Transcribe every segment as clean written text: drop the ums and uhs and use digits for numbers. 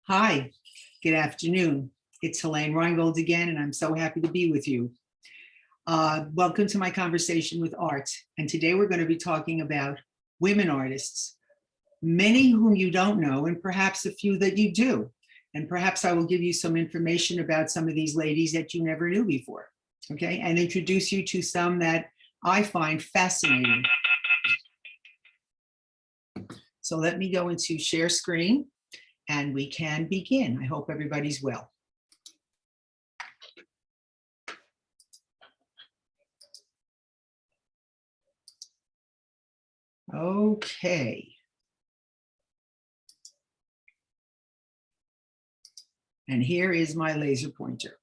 Hi, good afternoon. It's Helene Reingold again, and I'm so happy to be with you. Welcome to my conversation with art. And today we're going to be talking about women artists, many whom you don't know, and perhaps a few that you do. And perhaps I will give you some information about some of these ladies that you never knew before, okay? And introduce you to some that I find fascinating. So let me go into share screen and we can begin. I hope everybody's well. Okay. And here is my laser pointer.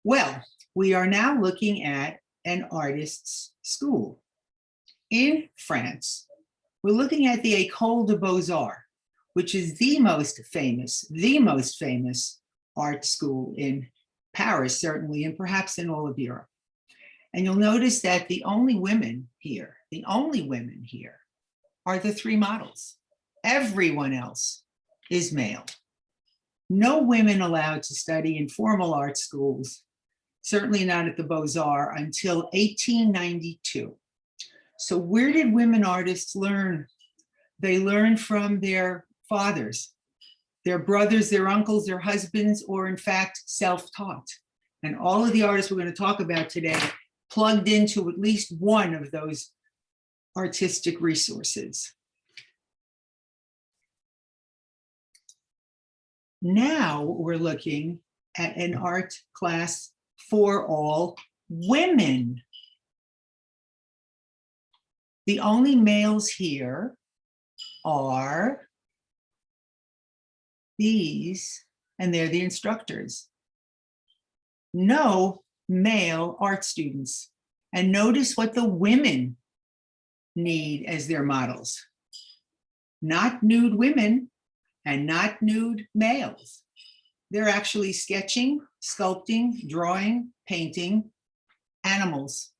Well, we are now looking at an artist's school in France. We're looking at the École des Beaux-Arts, which is the most famous art school in Paris, certainly, and perhaps in all of Europe. And you'll notice that the only women here are the three models. Everyone else is male. No women allowed to study in formal art schools, certainly not at the Beaux-Arts, until 1892. So where did women artists learn? They learned from their fathers, their brothers, their uncles, their husbands, or in fact, self-taught. And all of the artists we're going to talk about today plugged into at least one of those artistic resources. Now we're looking at an art class for all women. The only males here are these, and they're the instructors. No male art students. And notice what the women need as their models. Not nude women and not nude males. They're actually sketching, sculpting, drawing, painting animals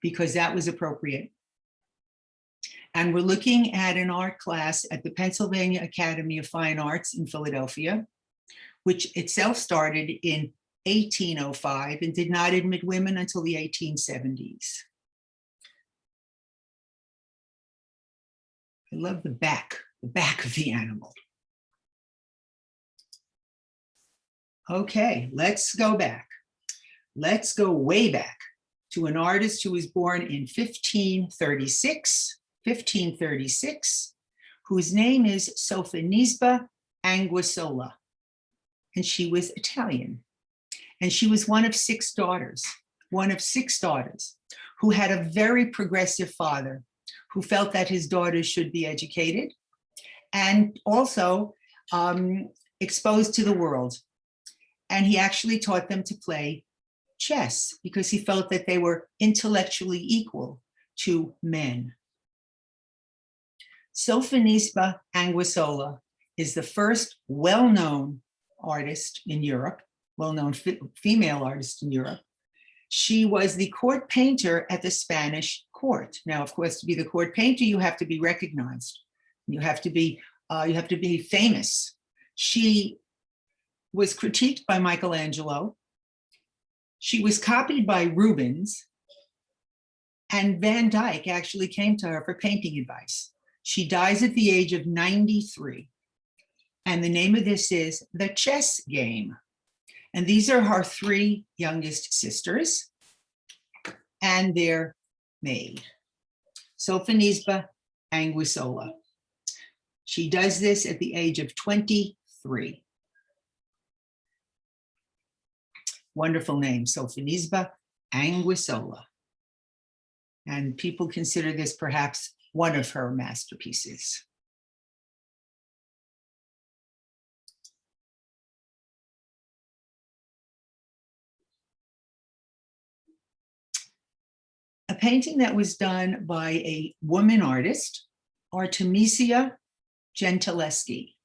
because that was appropriate. And we're looking at an art class at the Pennsylvania Academy of Fine Arts in Philadelphia, which itself started in 1805 and did not admit women until the 1870s. I love the back of the animal. Okay, let's go back. Let's go way back to an artist who was born in 1536, whose name is Sofonisba Anguissola, and she was Italian. And she was one of six daughters who had a very progressive father who felt that his daughters should be educated and also exposed to the world. And he actually taught them to play chess because he felt that they were intellectually equal to men. Sofonisba Anguissola is the first well-known artist in Europe, well-known female artist in Europe. She was the court painter at the Spanish court. Now, of course, to be the court painter, you have to be recognized. You have to be famous. She was critiqued by Michelangelo. She was copied by Rubens, and Van Dyck actually came to her for painting advice. She dies at the age of 93. And the name of this is The Chess Game. And these are her three youngest sisters and their maid, Sofonisba Anguissola. She does this at the age of 23. Wonderful name, Sofonisba Anguissola. And people consider this perhaps one of her masterpieces. A painting that was done by a woman artist, Artemisia Gentileschi,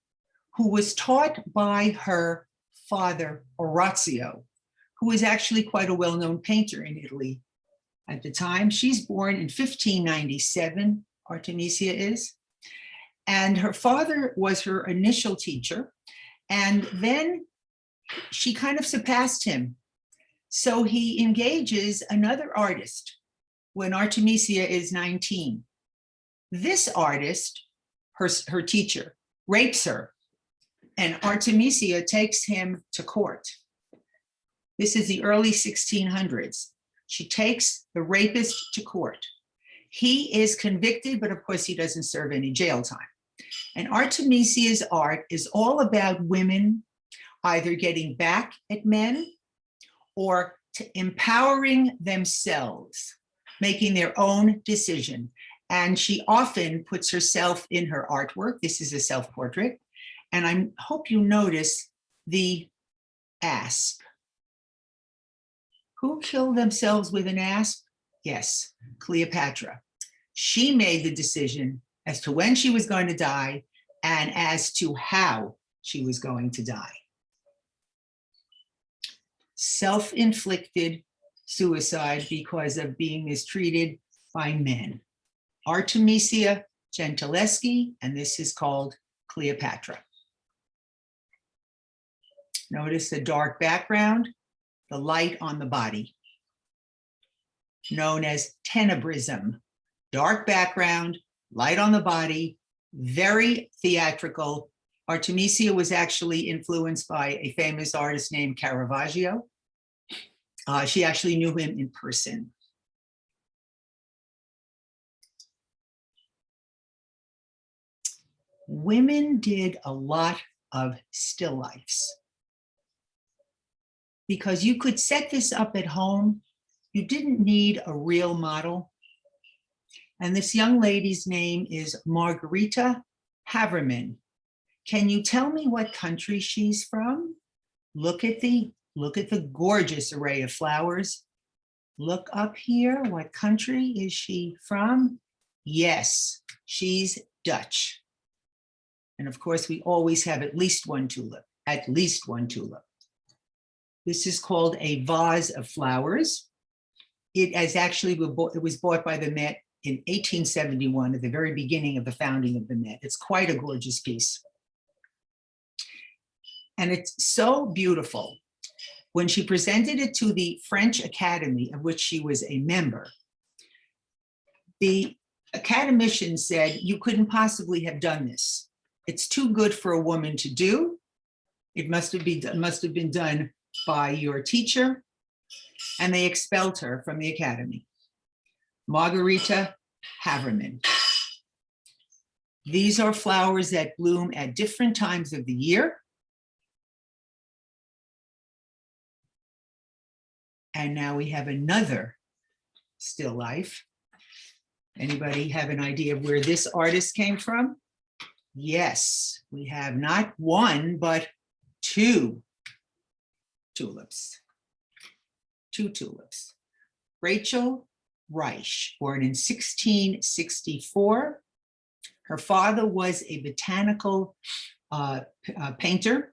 who was taught by her father, Orazio, who was actually quite a well-known painter in Italy at the time. She's born in 1597, Artemisia is, and her father was her initial teacher, And then she kind of surpassed him. So he engages another artist when Artemisia is 19. This artist, her teacher, rapes her, and Artemisia takes him to court. This is the early 1600s. She takes the rapist to court. He is convicted, but of course he doesn't serve any jail time. And Artemisia's art is all about women either getting back at men or empowering themselves, making their own decision. And she often puts herself in her artwork. This is a self-portrait. And I hope you notice the asp. Who killed themselves with an asp? Yes, Cleopatra. She made the decision as to when she was going to die and as to how she was going to die. Self-inflicted suicide because of being mistreated by men. Artemisia Gentileschi, and this is called Cleopatra. Notice the dark background, the light on the body, known as tenebrism. Dark background, light on the body, very theatrical. Artemisia was actually influenced by a famous artist named Caravaggio. She actually knew him in person. Women did a lot of still lifes because you could set this up at home. You didn't need a real model. And this young lady's name is Margarita Haverman. Can you tell me what country she's from? Look at the gorgeous array of flowers. Look up here. What country is she from? Yes, she's Dutch. And of course, we always have at least one tulip, at least one tulip. This is called a vase of flowers. It was bought by the Met in 1871 at the very beginning of the founding of the Met. It's quite a gorgeous piece. And it's so beautiful. When she presented it to the French Academy, of which she was a member, the academician said, you couldn't possibly have done this. It's too good for a woman to do. It must have been done by your teacher. And they expelled her from the academy. Margarita Haverman. These are flowers that bloom at different times of the year. And now we have another still life. Anybody have an idea of where this artist came from? Yes, we have not one, but two tulips. Two tulips. Rachel Reich, born in 1664. Her father was a botanical painter.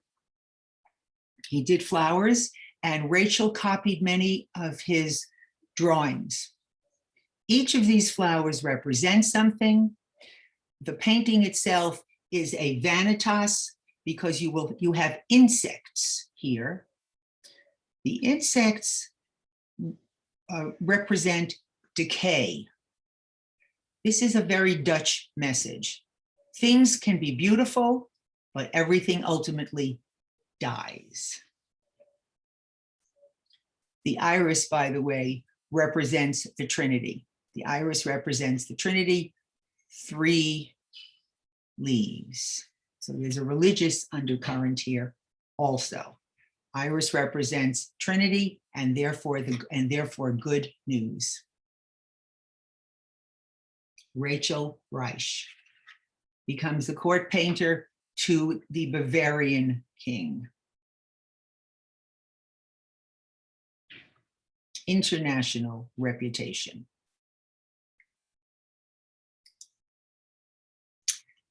He did flowers, and Rachel copied many of his drawings. Each of these flowers represents something. The painting itself is a vanitas because you have insects here. The insects represent decay. This is a very Dutch message. Things can be beautiful, but everything ultimately dies. The iris, by the way, represents the Trinity. The iris represents the Trinity, 3 leaves. So there's a religious undercurrent here also. Iris represents Trinity and therefore good news. Rachel Reich becomes the court painter to the Bavarian king. International reputation.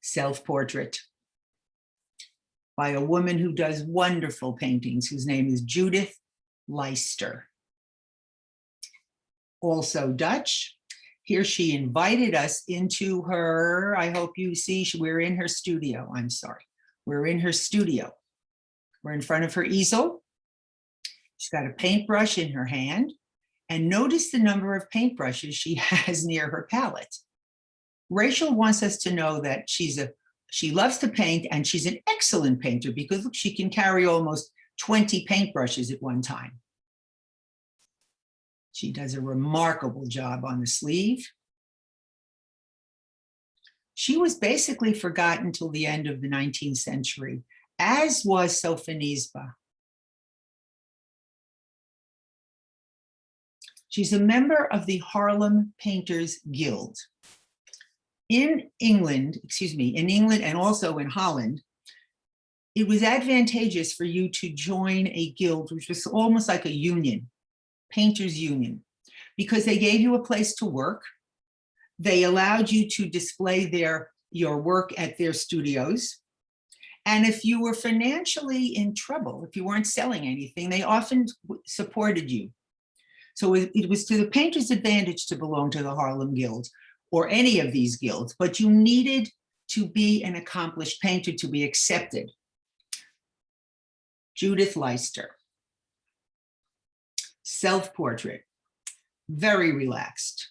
Self-portrait by a woman who does wonderful paintings, whose name is Judith Leister. Also Dutch. Here she invited us into her, I hope you see, we're in her studio, I'm sorry. We're in her studio. We're in front of her easel. She's got a paintbrush in her hand. And notice the number of paintbrushes she has near her palette. Rachel wants us to know that she loves to paint and she's an excellent painter because look, she can carry almost 20 paintbrushes at one time. She does a remarkable job on the sleeve. She was basically forgotten until the end of the 19th century, as was Sophonisba. She's a member of the Harlem Painters Guild. In England and also in Holland, it was advantageous for you to join a guild, which was almost like a union, painters union, because they gave you a place to work. They allowed you to display your work at their studios. And if you were financially in trouble, if you weren't selling anything, they often supported you. So it was to the painter's advantage to belong to the Harlem Guild or any of these guilds, but you needed to be an accomplished painter to be accepted. Judith Leister, self-portrait, very relaxed.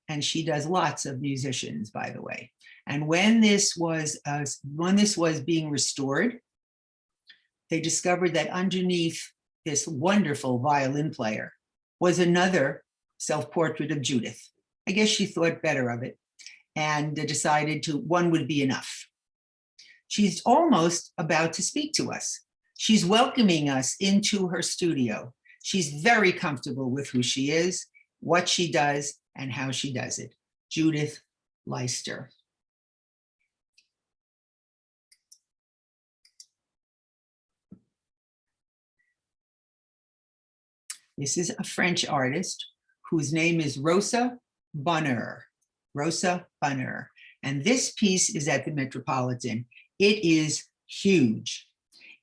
And she does lots of musicians, by the way. And when this was being restored, they discovered that underneath this wonderful violin player was another self-portrait of Judith. I guess she thought better of it and decided one would be enough. She's almost about to speak to us. She's welcoming us into her studio. She's very comfortable with who she is, what she does, and how she does it. Judith Leister. This is a French artist whose name is Rosa Bonheur. Rosa Bonheur. And this piece is at the Metropolitan. It is huge.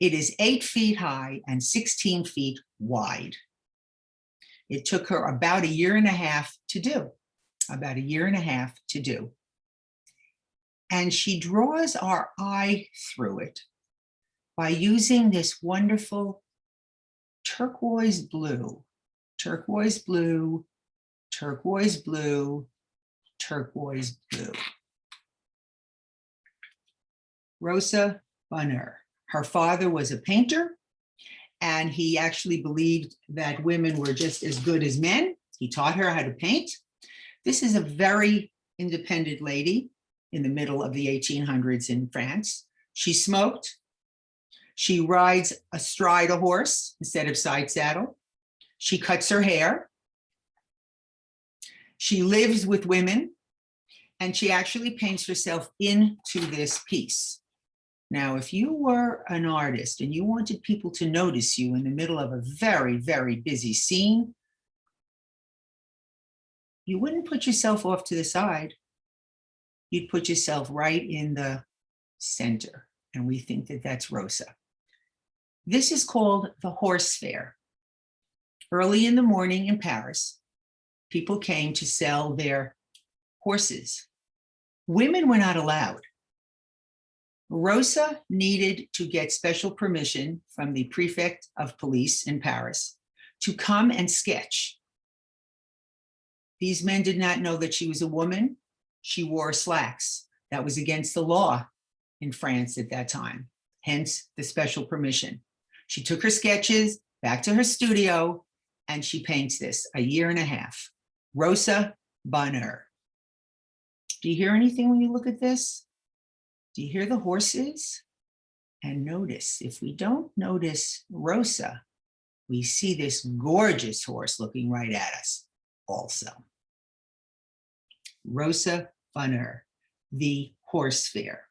It is 8 feet high and 16 feet wide. It took her about a year and a half to do. And she draws our eye through it by using this wonderful turquoise blue, turquoise blue, turquoise blue, turquoise blue. Rosa Bonheur. Her father was a painter, and he actually believed that women were just as good as men. He taught her how to paint. This is a very independent lady in the middle of the 1800s in France. She smoked. She rides astride a horse instead of side saddle. She cuts her hair. She lives with women, and she actually paints herself into this piece. Now, if you were an artist and you wanted people to notice you in the middle of a very, very busy scene, you wouldn't put yourself off to the side. You'd put yourself right in the center. And we think that that's Rosa. This is called the Horse Fair. Early in the morning in Paris, people came to sell their horses. Women were not allowed. Rosa needed to get special permission from the prefect of police in Paris to come and sketch. These men did not know that she was a woman. She wore slacks. That was against the law in France at that time, hence the special permission. She took her sketches back to her studio and she paints this, a year and a half. Rosa Bonheur. Do you hear anything when you look at this? Do you hear the horses? And notice, if we don't notice Rosa, we see this gorgeous horse looking right at us also. Rosa Bonheur, the Horse Fair.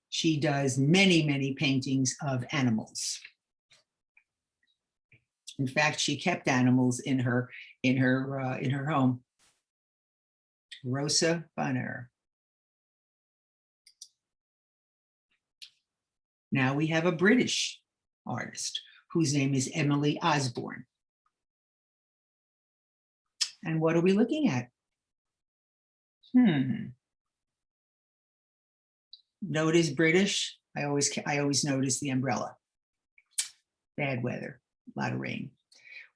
She does many, many paintings of animals. In fact, she kept animals in her home. Rosa Bonheur. Now we have a British artist whose name is Emily Osborne. And what are we looking at? Notice British. I always notice the umbrella. Bad weather, a lot of rain.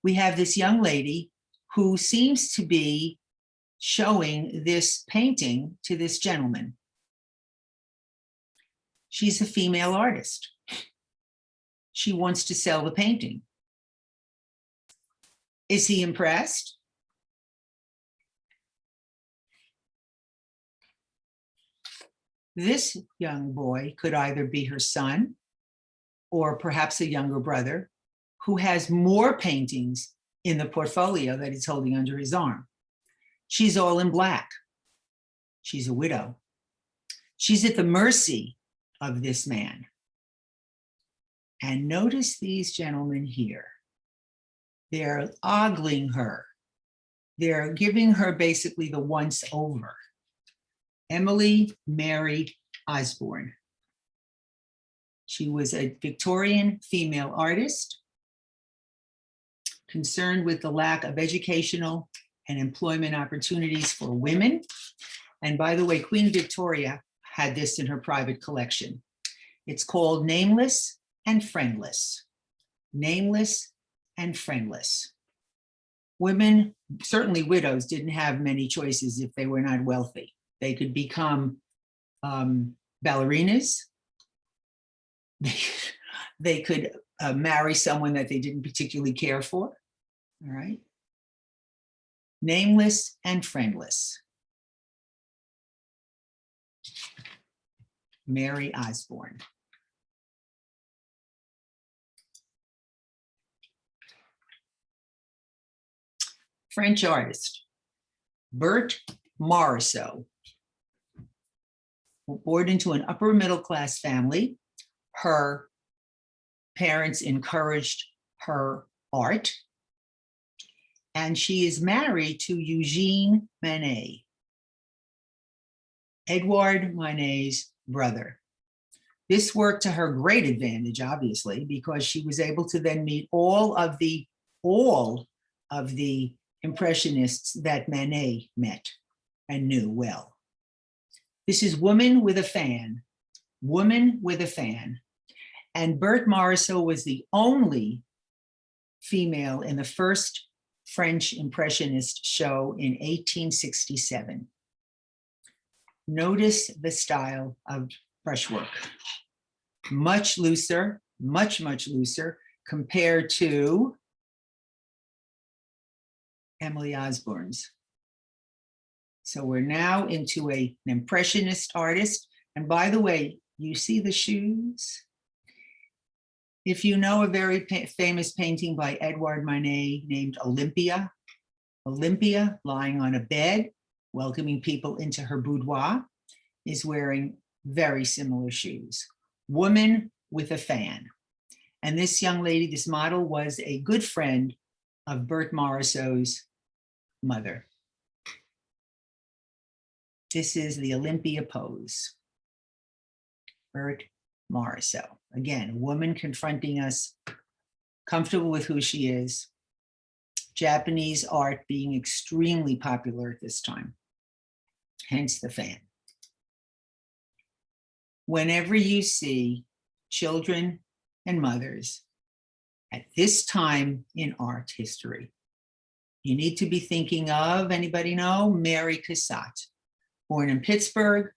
We have this young lady who seems to be showing this painting to this gentleman. She's a female artist. She wants to sell the painting. Is he impressed? This young boy could either be her son or perhaps a younger brother who has more paintings in the portfolio that he's holding under his arm. She's all in black. She's a widow. She's at the mercy of this man. And notice these gentlemen here. They're ogling her. They're giving her basically the once over. Emily Mary Osborne. She was a Victorian female artist concerned with the lack of educational and employment opportunities for women. And by the way, Queen Victoria had this in her private collection. It's called Nameless and Friendless. Nameless and Friendless. Women, certainly widows, didn't have many choices if they were not wealthy. They could become ballerinas. They could marry someone that they didn't particularly care for. All right. Nameless and Friendless. Mary Osborne. French artist, Berthe Morisot. Born into an upper middle class family, her parents encouraged her art, and she is married to Eugene Manet, Edouard Manet's brother. This worked to her great advantage, obviously, because she was able to then meet all of the Impressionists that Manet met and knew well. This is Woman with a Fan, Woman with a Fan. And Berthe Morisot was the only female in the first French Impressionist show in 1867. Notice the style of brushwork. Much looser, much looser compared to Emily Osborne's. So we're now into an Impressionist artist. And by the way, you see the shoes? If you know a very famous painting by Edouard Manet named Olympia, Olympia lying on a bed, welcoming people into her boudoir, is wearing very similar shoes. Woman with a Fan. And this young lady, this model, was a good friend of Berthe Morisot's mother. This is the Olympia pose. Berthe Morisot. Again, a woman confronting us, comfortable with who she is. Japanese art being extremely popular at this time, hence the fan. Whenever you see children and mothers at this time in art history, you need to be thinking of, anybody know, Mary Cassatt, born in Pittsburgh,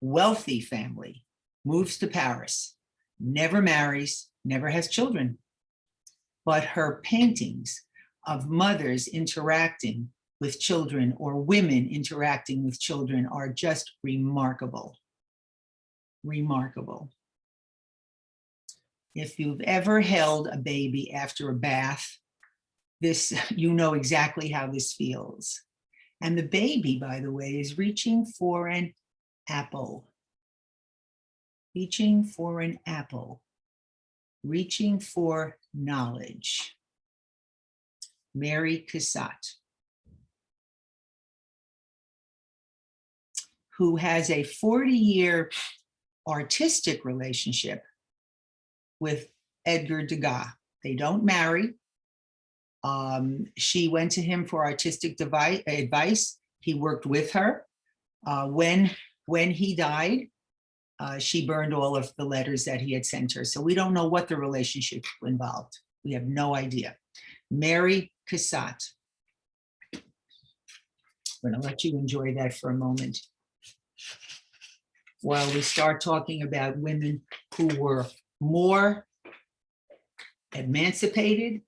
wealthy family, moves to Paris, never marries, never has children. But her paintings of mothers interacting with children or women interacting with children are just remarkable. Remarkable. If you've ever held a baby after a bath, this, you know exactly how this feels. And the baby, by the way, is reaching for an apple. Reaching for an apple. Reaching for knowledge. Mary Cassatt, who has a 40-year artistic relationship with Edgar Degas. They don't marry. She went to him for artistic advice. He worked with her. When he died, she burned all of the letters that he had sent her. So we don't know what the relationship involved. We have no idea. Mary Cassatt. I'm going to let you enjoy that for a moment while we start talking about women who were more emancipated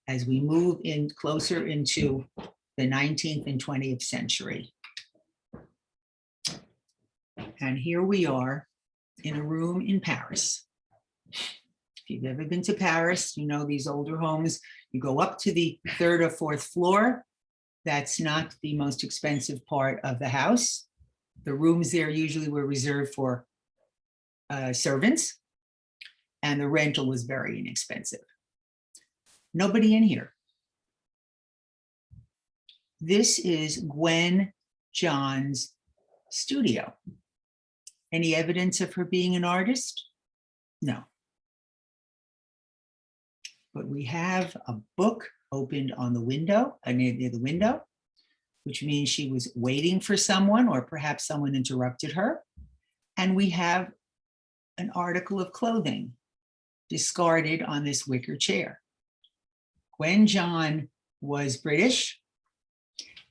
as we move in closer into the 19th and 20th century. And here we are in a room in Paris. If you've ever been to Paris, you know these older homes, you go up to the 3rd or 4th floor. That's not the most expensive part of the house. The rooms there usually were reserved for servants, and the rental was very inexpensive. Nobody in here. This is Gwen John's studio. Any evidence of her being an artist? No. But we have a book opened on the window, near the window, which means she was waiting for someone, or perhaps someone interrupted her. And we have an article of clothing discarded on this wicker chair. Gwen John was British,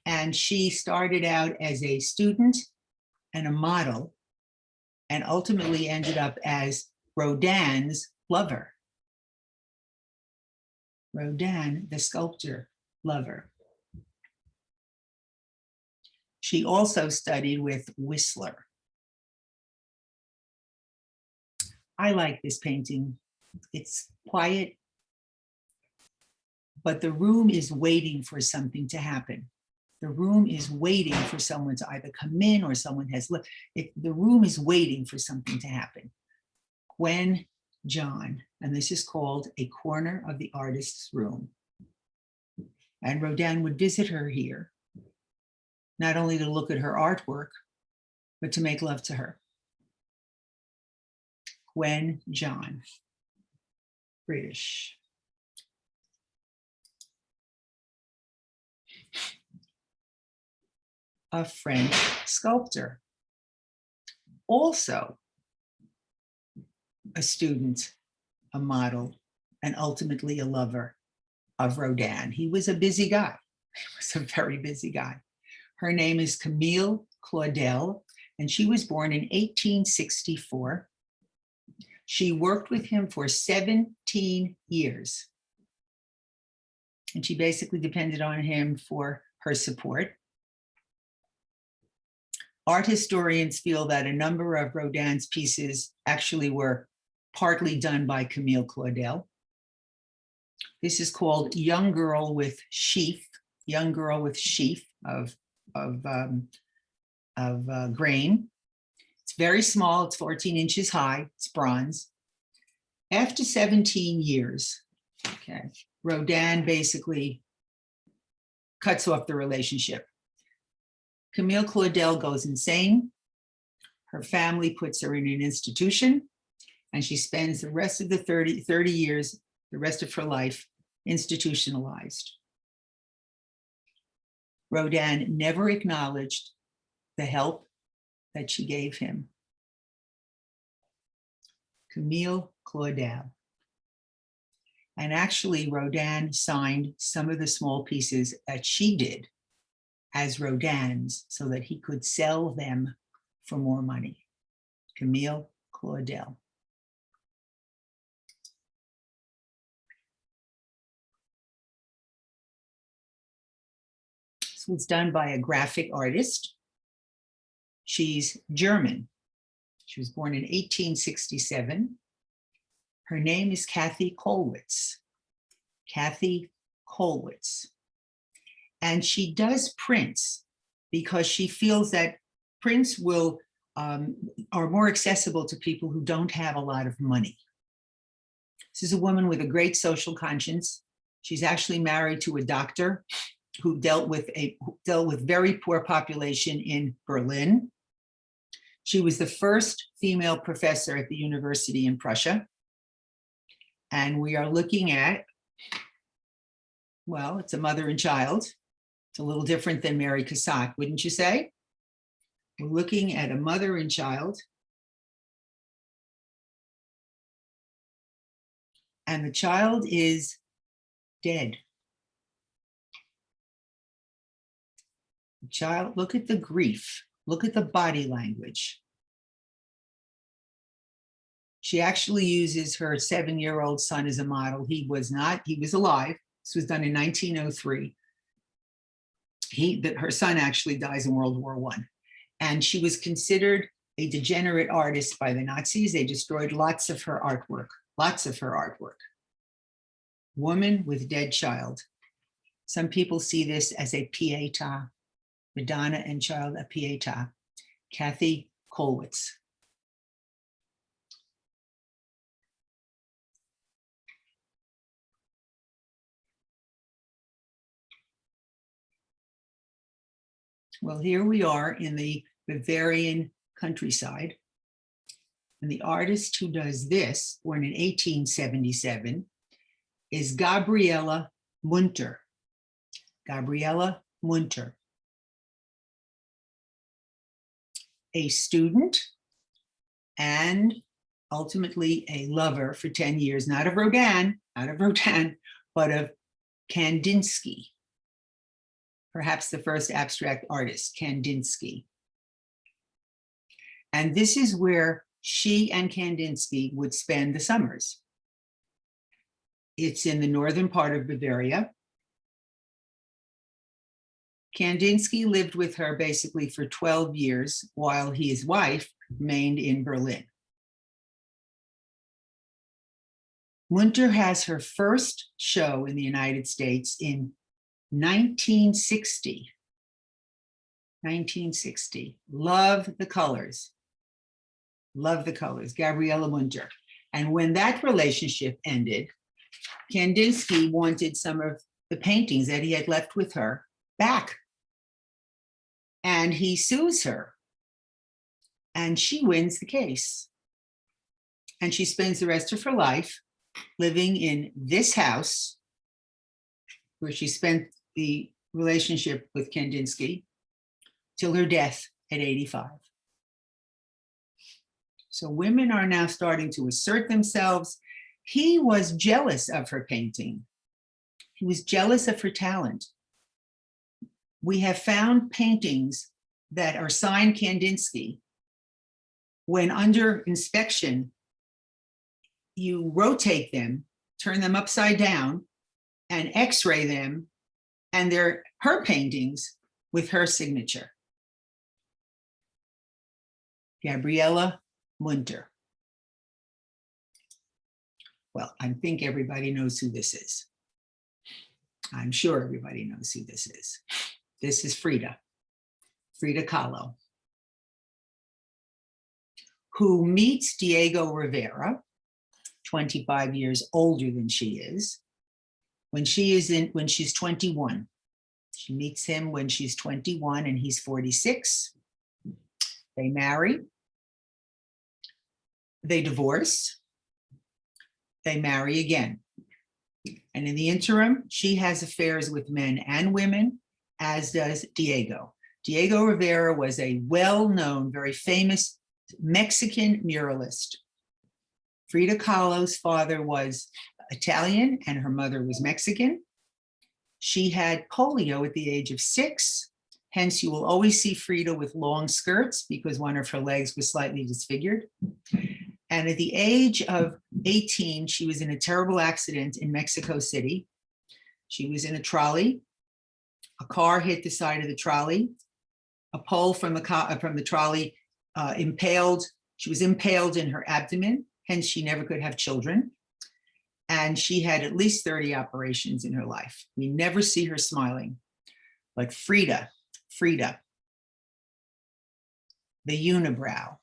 and she started out as a student and a model, and ultimately ended up as Rodin's lover. Rodin, the sculptor, lover. She also studied with Whistler. I like this painting. It's quiet, but the room is waiting for something to happen. The room is waiting for someone to either come in or someone has left. The room is waiting for something to happen. Gwen John, and this is called A Corner of the Artist's Room. And Rodin would visit her here, not only to look at her artwork, but to make love to her. Gwen John, British. A French sculptor, also a student, a model, and ultimately a lover of Rodin. He was a busy guy. He was a very busy guy. Her name is Camille Claudel, and she was born in 1864. She worked with him for 17 years. And she basically depended on him for her support. Art historians feel that a number of Rodin's pieces actually were partly done by Camille Claudel. This is called Young Girl with Sheath, Young Girl with Sheath of grain. It's very small, it's 14 inches high, it's bronze. After 17 years, okay, Rodin basically cuts off the relationship. Camille Claudel goes insane. Her family puts her in an institution, and she spends the rest of the 30 years, the rest of her life, institutionalized. Rodin never acknowledged the help that she gave him. Camille Claudel. And actually, Rodin signed some of the small pieces that she did as Rodin's so that he could sell them for more money. Camille Claudel. This was done by a graphic artist. She's German. She was born in 1867. Her name is Kathy Kollwitz. Kathy Kollwitz. And she does prints because she feels that prints are more accessible to people who don't have a lot of money. This is a woman with a great social conscience. She's actually married to a doctor who dealt with very poor population in Berlin. She was the first female professor at the university in Prussia. And we are looking at, well, it's a mother and child. It's a little different than Mary Cassatt, wouldn't you say? We're looking at a mother and child and the child is dead. The child, look at the grief, look at the body language. She actually uses her 7-year-old son as a model. He was alive. This was done in 1903. Her son actually dies in World War I. And she was considered a degenerate artist by the Nazis. They destroyed lots of her artwork. Woman with dead child. Some people see this as a pietà, Madonna and child, a pietà. Kathy Kollwitz. Well, here we are in the Bavarian countryside. And the artist who does this, born in 1877, is Gabriele Munter. Gabriele Munter. A student and ultimately a lover for 10 years, not of Rodin, but of Kandinsky. Perhaps the first abstract artist, Kandinsky. And this is where she and Kandinsky would spend the summers. It's in the northern part of Bavaria. Kandinsky lived with her basically for 12 years while his wife remained in Berlin. Munter has her first show in the United States in 1960. 1960. Love the colors. Love the colors. Gabriele Munter. And when that relationship ended, Kandinsky wanted some of the paintings that he had left with her back. And he sues her. And she wins the case. And she spends the rest of her life living in this house where she spent the relationship with Kandinsky till her death at 85. So women are now starting to assert themselves. He was jealous of her painting. He was jealous of her talent. We have found paintings that are signed Kandinsky. When under inspection, you rotate them, turn them upside down, and x-ray them, and they're her paintings with her signature. Gabriele Munter. Well, I think everybody knows who this is. I'm sure everybody knows who this is. This is Frida Kahlo, who meets Diego Rivera, 25 years older than she is, when she's 21. She meets him when she's 21 and he's 46. They marry. They divorce. They marry again. And in the interim, she has affairs with men and women, as does Diego. Diego Rivera was a well-known, very famous Mexican muralist. Frida Kahlo's father was Italian and her mother was Mexican. She had polio at the age of 6. Hence, you will always see Frida with long skirts because one of her legs was slightly disfigured. And at the age of 18, she was in a terrible accident in Mexico City. She was in a trolley. A car hit the side of the trolley. A pole from the trolley impaled. She was impaled in her abdomen. Hence, she never could have children. And she had at least 30 operations in her life. We never see her smiling. But Frida, the unibrow,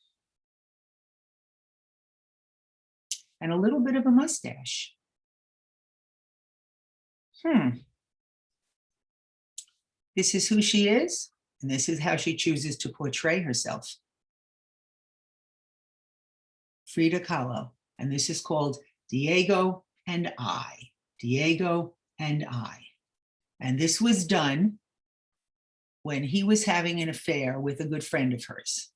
and a little bit of a mustache. This is who she is, and this is how she chooses to portray herself. Frida Kahlo, and this is called Diego and I. Diego and I. And this was done when he was having an affair with a good friend of hers.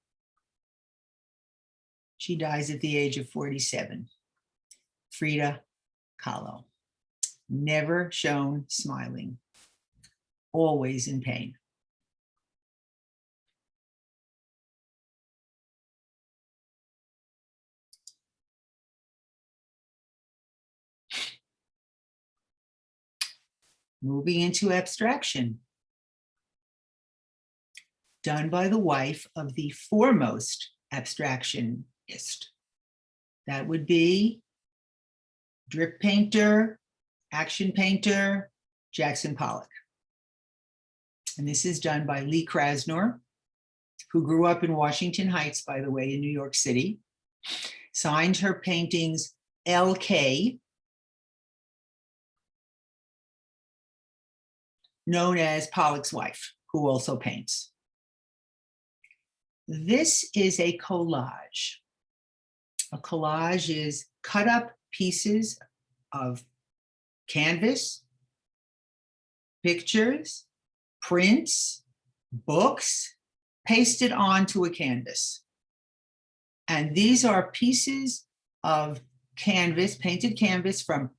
She dies at the age of 47. Frida Kahlo. Never shown smiling, always in pain. Moving into abstraction, done by the wife of the foremost abstractionist. That would be drip painter, action painter, Jackson Pollock. And this is done by Lee Krasner, who grew up in Washington Heights, by the way, in New York City, signed her paintings LK, known as Pollock's wife, who also paints. This is a collage. A collage is cut up pieces of canvas, pictures, prints, books, pasted onto a canvas. And these are pieces of canvas, painted canvas from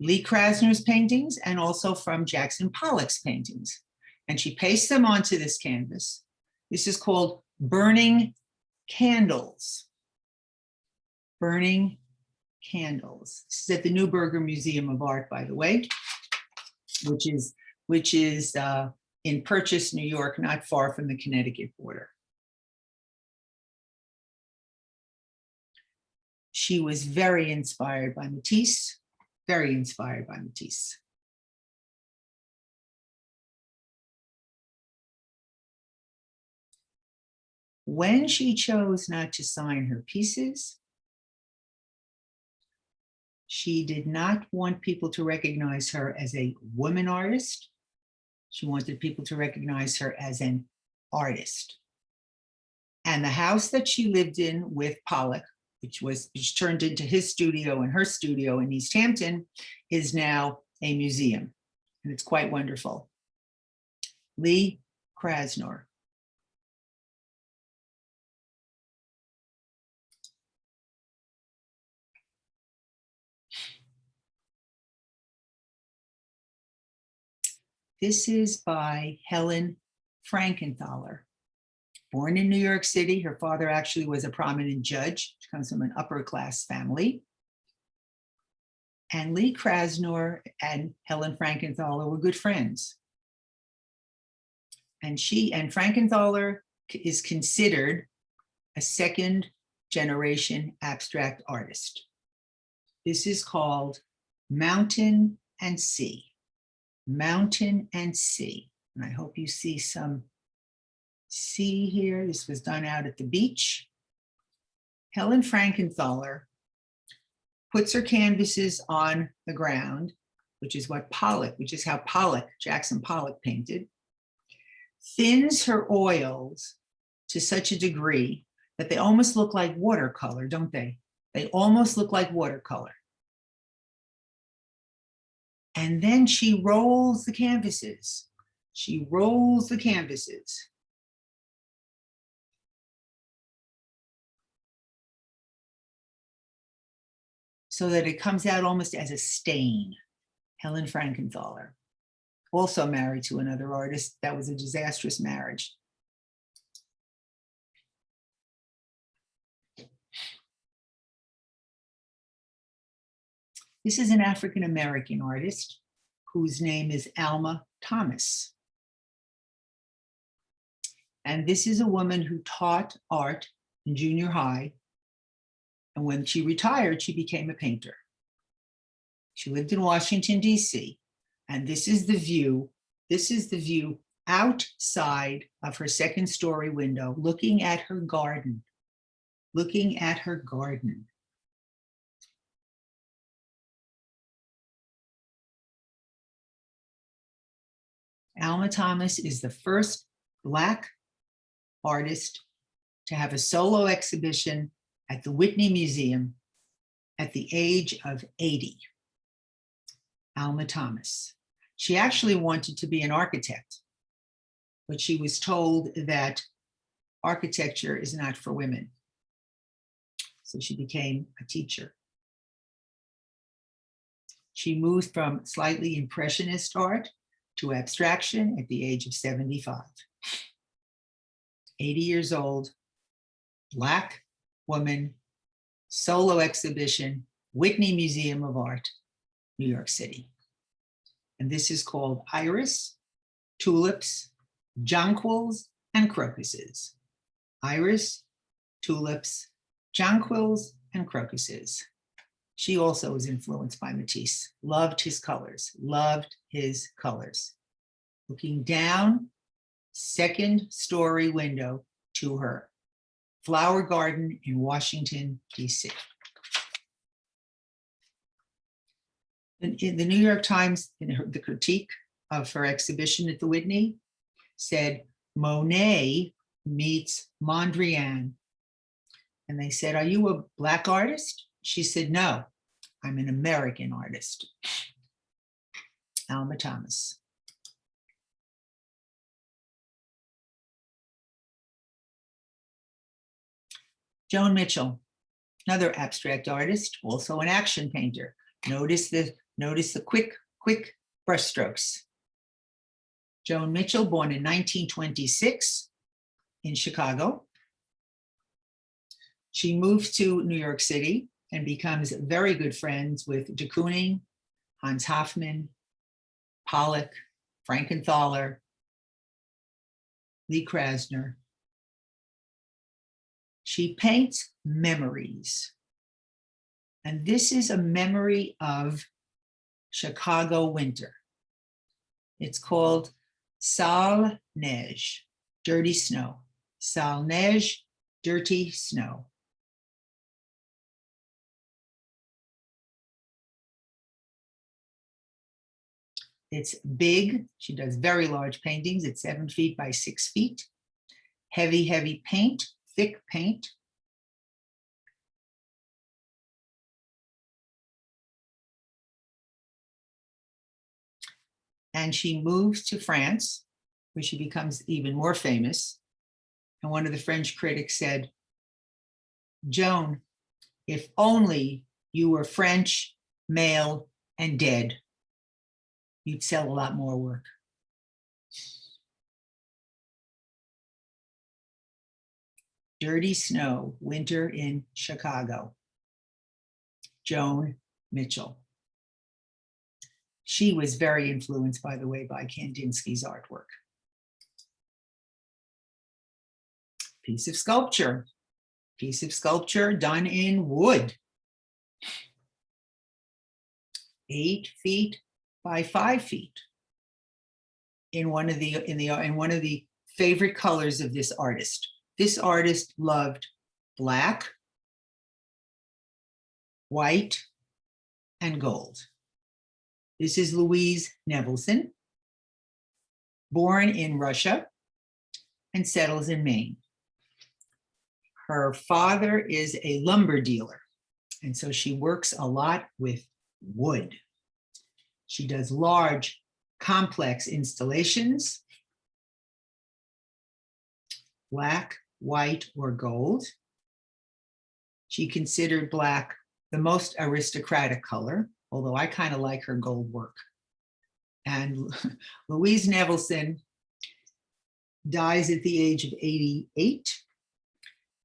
Lee Krasner's paintings and also from Jackson Pollock's paintings. And she pastes them onto this canvas. This is called burning candles. Burning candles. This is at the Neuberger Museum of Art, by the way, which is in Purchase, New York, not far from the Connecticut border. She was very inspired by Matisse, very inspired by Matisse. When she chose not to sign her pieces, she did not want people to recognize her as a woman artist. She wanted people to recognize her as an artist. And the house that she lived in with Pollock, which turned into his studio and her studio in East Hampton, is now a museum. And it's quite wonderful. Lee Krasner. This is by Helen Frankenthaler. Born in New York City, her father actually was a prominent judge. She comes from an upper class family. And Lee Krasner and Helen Frankenthaler were good friends. And Frankenthaler is considered a second generation abstract artist. This is called Mountain and Sea. Mountain and Sea. And I hope you see some sea here. This was done out at the beach. Helen Frankenthaler puts her canvases on the ground, which is how Jackson Pollock painted, thins her oils to such a degree that they almost look like watercolor, don't they? They almost look like watercolor. And then she rolls the canvases. She rolls the canvases. So that it comes out almost as a stain. Helen Frankenthaler, also married to another artist. That was a disastrous marriage. This is an African-American artist whose name is Alma Thomas. And this is a woman who taught art in junior high. And when she retired, she became a painter. She lived in Washington, D.C. And this is the view. This is the view outside of her second-story window, looking at her garden. Looking at her garden. Alma Thomas is the first Black artist to have a solo exhibition at the Whitney Museum at the age of 80. Alma Thomas. She actually wanted to be an architect, but she was told that architecture is not for women. So she became a teacher. She moved from slightly impressionist art to abstraction at the age of 75. 80 years old, Black woman, solo exhibition, Whitney Museum of Art, New York City. And this is called Iris, Tulips, Jonquils, and Crocuses. Iris, tulips, jonquils, and crocuses. She also was influenced by Matisse, loved his colors, loved his colors. Looking down, second story window to her flower garden in Washington, D.C. In the New York Times, the critique of her exhibition at the Whitney said, Monet meets Mondrian. And they said, are you a Black artist? She said, no, I'm an American artist. Alma Thomas. Joan Mitchell, another abstract artist, also an action painter. Notice the quick brushstrokes. Joan Mitchell, born in 1926 in Chicago. She moved to New York City and becomes very good friends with de Kooning, Hans Hofmann, Pollock, Frankenthaler, Lee Krasner. She paints memories. And this is a memory of Chicago winter. It's called Sale Neige, dirty snow. Sale Neige, dirty snow. It's big. She does very large paintings. It's 7 feet by 6 feet. Heavy, heavy paint, thick paint. And she moves to France, where she becomes even more famous. And one of the French critics said, Joan, if only you were French, male, and dead, you'd sell a lot more work. Dirty Snow, Winter in Chicago. Joan Mitchell. She was very influenced, by the way, by Kandinsky's artwork. Piece of sculpture done in wood. 8 feet by 5 feet. In one of the favorite colors of this artist. This artist loved black, white, and gold. This is Louise Nevelson, born in Russia and settles in Maine. Her father is a lumber dealer, and so she works a lot with wood. She does large, complex installations, black, white, or gold. She considered black the most aristocratic color, although I kind of like her gold work. And Louise Nevelson dies at the age of 88,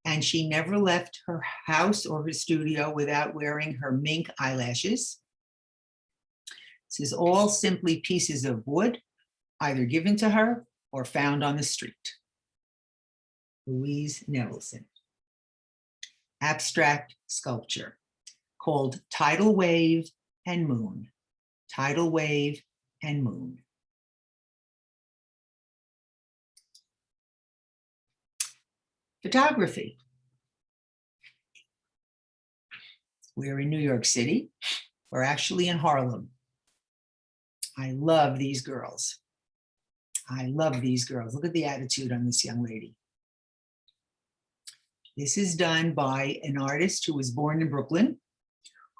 and she never left her house or her studio without wearing her mink eyelashes. This is all simply pieces of wood, either given to her or found on the street. Louise Nevelson. Abstract sculpture called Tidal Wave and Moon. Tidal Wave and Moon. Photography. We're in New York City. We're actually in Harlem. I love these girls. I love these girls. Look at the attitude on this young lady. This is done by an artist who was born in Brooklyn,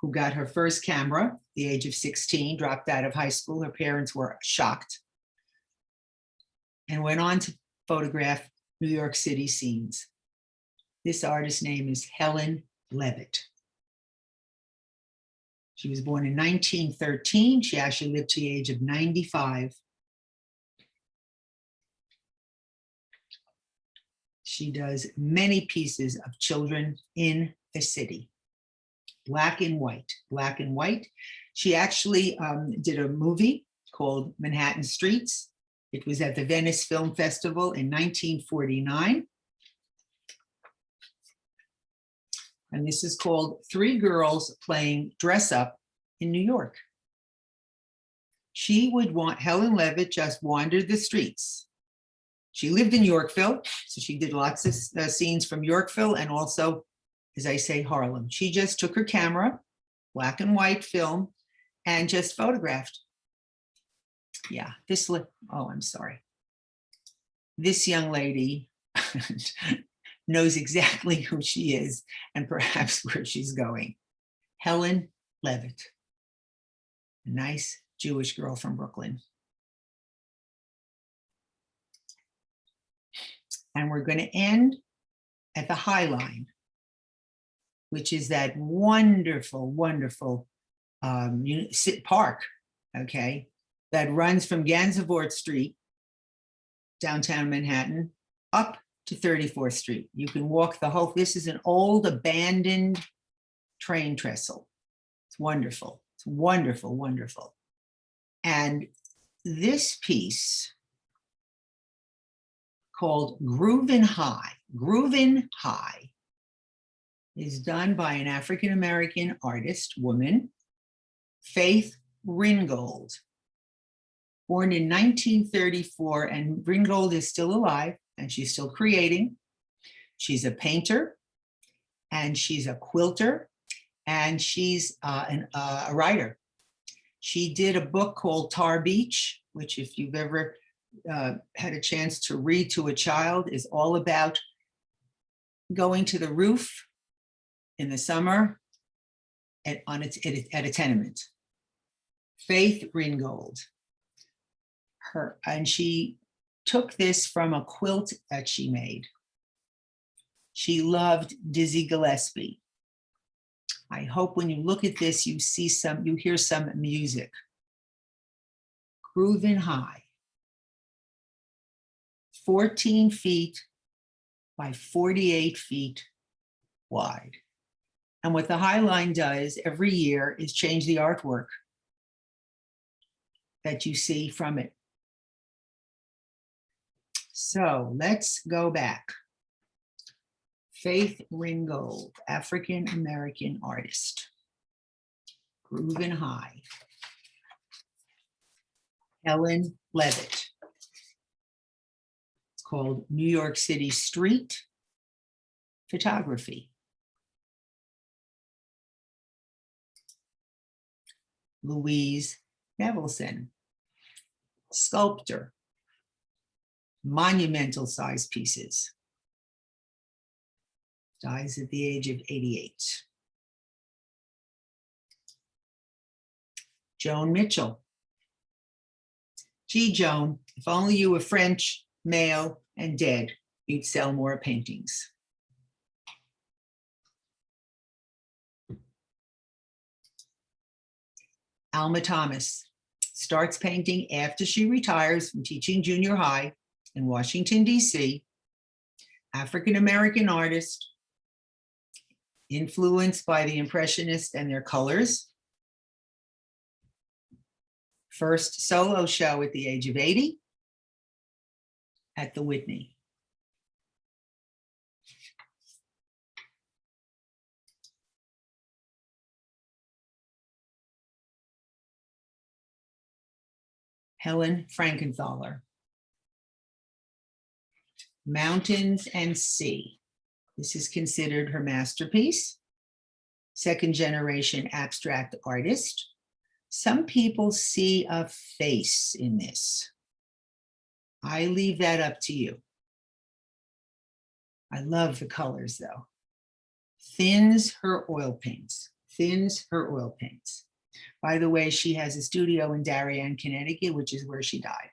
who got her first camera at the age of 16, dropped out of high school. Her parents were shocked, and went on to photograph New York City scenes. This artist's name is Helen Levitt. She was born in 1913. She actually lived to the age of 95. She does many pieces of children in the city. Black and white, black and white. She actually did a movie called Manhattan Streets. It was at the Venice Film Festival in 1949. And this is called Three Girls Playing Dress Up in New York. Helen Levitt just wandered the streets. She lived in Yorkville, so she did lots of scenes from Yorkville and also, as I say, Harlem. She just took her camera, black and white film, and just photographed. Yeah, I'm sorry. This young lady knows exactly who she is and perhaps where she's going. Helen Levitt, a nice Jewish girl from Brooklyn. And we're going to end at the High Line, which is that wonderful, wonderful park, okay, that runs from Gansevoort Street, downtown Manhattan, up to 34th Street. You can walk this is an old abandoned train trestle. It's wonderful. It's wonderful, wonderful. And this piece called Groovin' High is done by an African-American artist, woman, Faith Ringgold, born in 1934, and Ringgold is still alive and she's still creating. She's a painter and she's a quilter and she's a writer. She did a book called Tar Beach, which if you've ever had a chance to read to a child, is all about going to the roof in the summer at a tenement. Faith Ringgold. And she took this from a quilt that she made. She loved Dizzy Gillespie. I hope when you look at this, you hear some music. Groovin' High. 14 feet by 48 feet wide. And what the High Line does every year is change the artwork that you see from it. So let's go back. Faith Ringgold, African-American artist. Groovin' High. Helen Levitt. It's called New York City Street Photography. Louise Nevelson, sculptor, monumental size pieces. Dies at the age of 88. Joan Mitchell. Gee, Joan, if only you were French, male, and dead, you'd sell more paintings. Alma Thomas starts painting after she retires from teaching junior high in Washington, D.C. African-American artist, influenced by the Impressionists and their colors. First solo show at the age of 80 at the Whitney. Helen Frankenthaler. Mountains and Sea. This is considered her masterpiece. Second generation abstract artist. Some people see a face in this. I leave that up to you. I love the colors though. Thins her oil paints, thins her oil paints. By the way, she has a studio in Darien, Connecticut, which is where she died.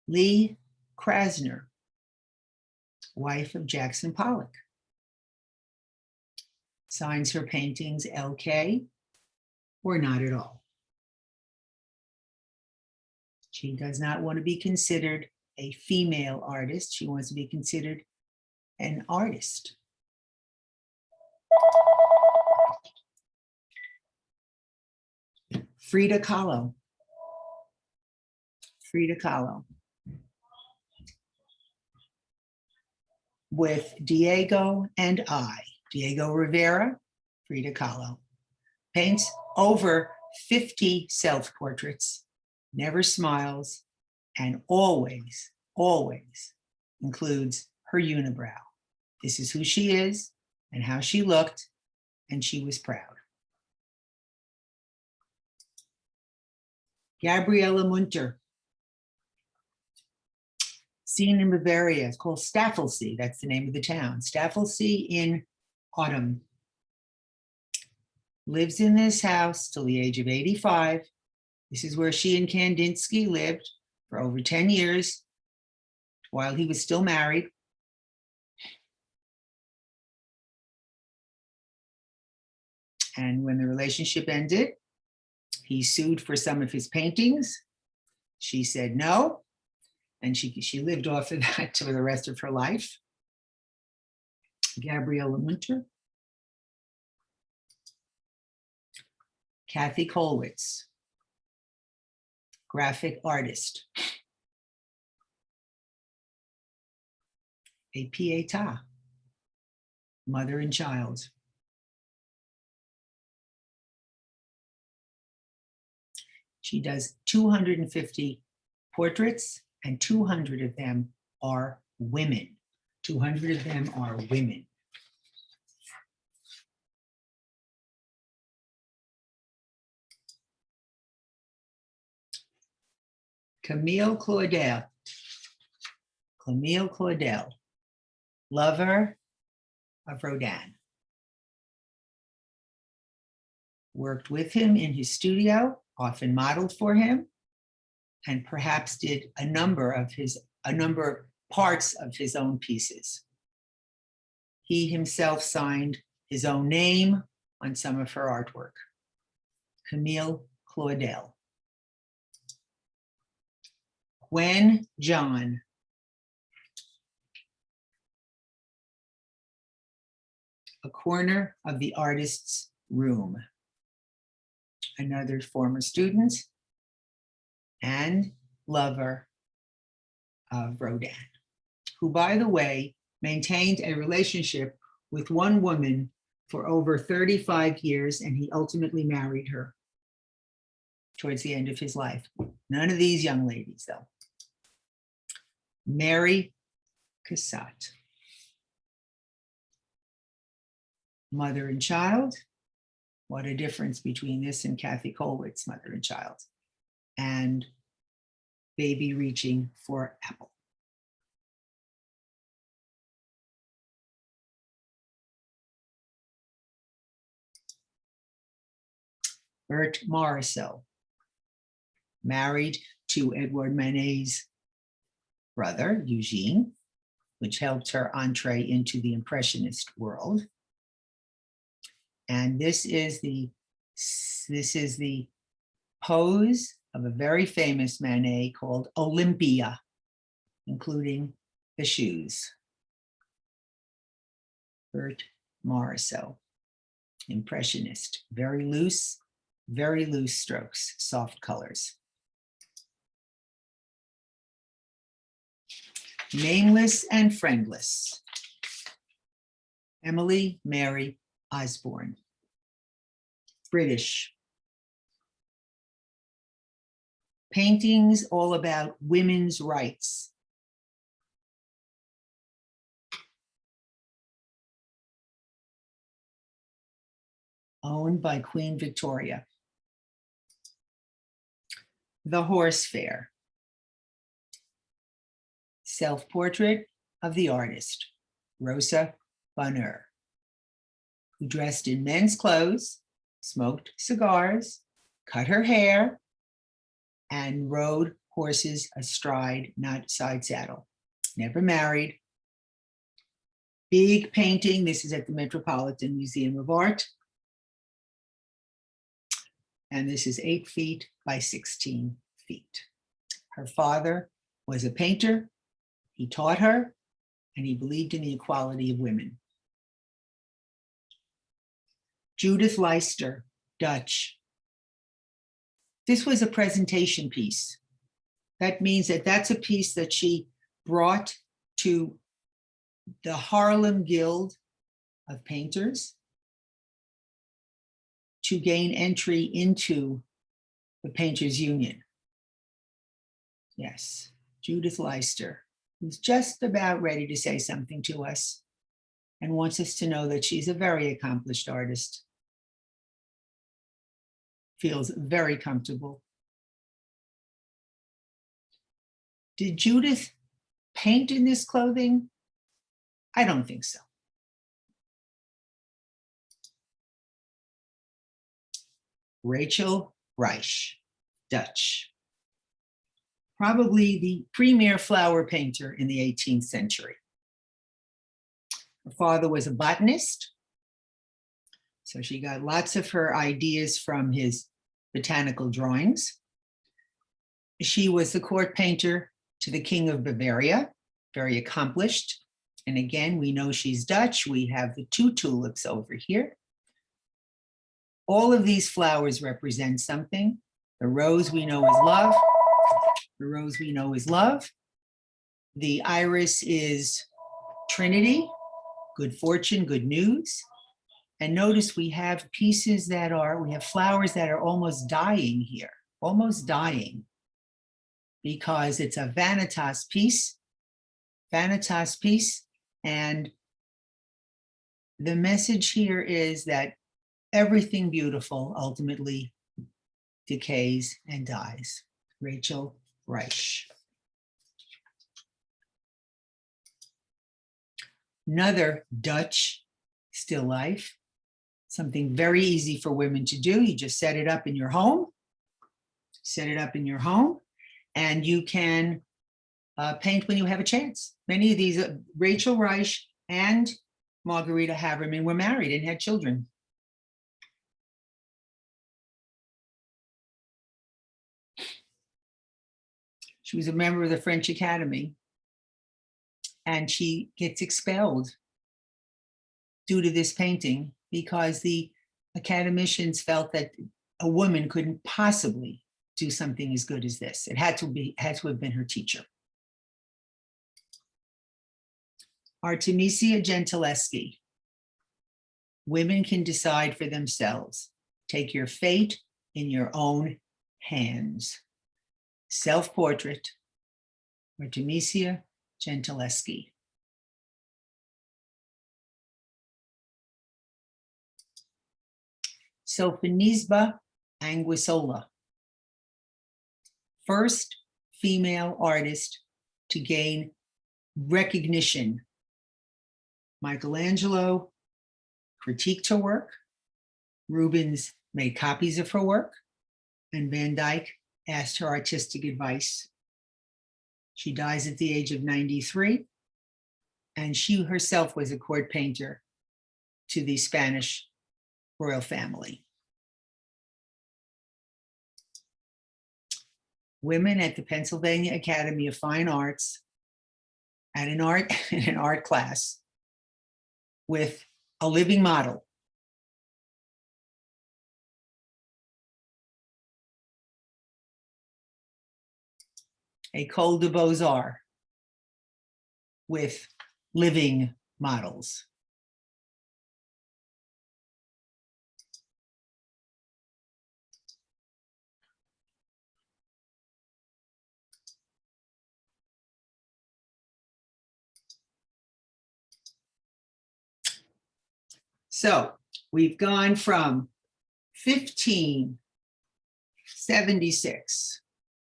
Lee Krasner, wife of Jackson Pollock. signs her paintings LK or not at all. She does not want to be considered a female artist. She wants to be considered an artist. Frida Kahlo. Frida Kahlo. With Diego and I, Diego Rivera, Frida Kahlo, paints over 50 self-portraits, never smiles, and always, always includes her unibrow. This is who she is and how she looked, and she was proud. Gabriele Munter, scene in Bavaria. It's called Staffelsee. That's the name of the town. Staffelsee in autumn. Lives in this house till the age of 85. This is where she and Kandinsky lived for over 10 years while he was still married. And when the relationship ended, he sued for some of his paintings. She said no, and she lived off of that for the rest of her life. Gabriele Munter. Kathy Kollwitz, graphic artist. A Pietà, mother and child. She does 250 portraits, and 200 of them are women. 200 of them are women. Camille Claudel. Camille Claudel, lover of Rodin. Worked with him in his studio, often modeled for him, and perhaps did a number of parts of his own pieces. He himself signed his own name on some of her artwork. Camille Claudel. Gwen John. A corner of the artist's room. Another former student and lover of Rodin, who, by the way, maintained a relationship with one woman for over 35 years, and he ultimately married her towards the end of his life. None of these young ladies, though. Mary Cassatt. Mother and child. What a difference between this and Kathy Kollwitz, mother and child. And baby reaching for apple. Bert Morisot, married to Edouard Manet's brother, Eugene, which helped her entree into the Impressionist world. And this is the pose of a very famous Manet called Olympia, including the shoes. Bert Morisot, Impressionist, very loose strokes, soft colors. Nameless and friendless. Emily Mary Osborne, British. Paintings all about women's rights. Owned by Queen Victoria. The Horse Fair. Self-portrait of the artist, Rosa Bonheur, who dressed in men's clothes, smoked cigars, cut her hair, and rode horses astride, not side saddle. Never married. Big painting. This is at the Metropolitan Museum of Art. And this is 8 feet by 16 feet. Her father was a painter. He taught her, and he believed in the equality of women. Judith Leister, Dutch. This was a presentation piece. That means that that's a piece that she brought to the Haarlem Guild of Painters to gain entry into the Painters Union. Yes, Judith Leister, who's just about ready to say something to us and wants us to know that she's a very accomplished artist. Feels very comfortable. Did Judith paint in this clothing? I don't think so. Rachel Reich, Dutch. Probably the premier flower painter in the 18th century. Her father was a botanist, so she got lots of her ideas from his botanical drawings. She was the court painter to the King of Bavaria, very accomplished. And again, we know she's Dutch. We have the 2 tulips over here. All of these flowers represent something. The rose we know is love. The rose we know is love. The iris is Trinity, good fortune, good news. And notice we have pieces that are, we have flowers that are almost dying here, almost dying, because it's a vanitas piece, and the message here is that everything beautiful ultimately decays and dies. Rachel Reich. Another Dutch still life, something very easy for women to do. You just set it up in your home, and you can paint when you have a chance. Many of these, Rachel Reich and Margarita Haverman were married and had children. She was a member of the French Academy, and she gets expelled due to this painting because the academicians felt that a woman couldn't possibly do something as good as this. It had to have been her teacher. Artemisia Gentileschi. Women can decide for themselves. Take your fate in your own hands. Self-portrait, Artemisia Gentileschi. Sofonisba Anguissola, first female artist to gain recognition. Michelangelo critiqued her work, Rubens made copies of her work, and Van Dyck asked her artistic advice. She dies at the age of 93, and she herself was a court painter to the Spanish royal family. Women at the Pennsylvania Academy of Fine Arts at an art class with a living model. École des Beaux-Arts with living models. So we've gone from 1576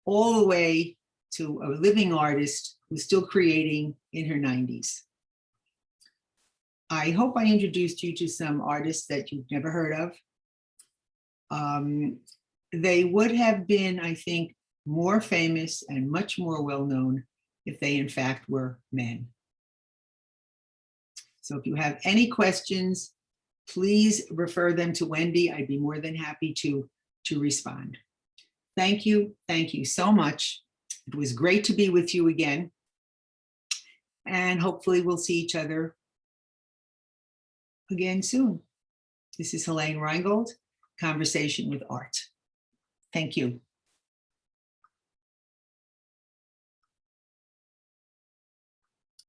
all the way to a living artist who's still creating in her 90s. I hope I introduced you to some artists that you've never heard of. They would have been, I think, more famous and much more well-known if they in fact were men. So if you have any questions, please refer them to Wendy. I'd be more than happy to respond. Thank you so much. It was great to be with you again. And hopefully we'll see each other again soon. This is Helene Reingold, Conversation with Art. Thank you.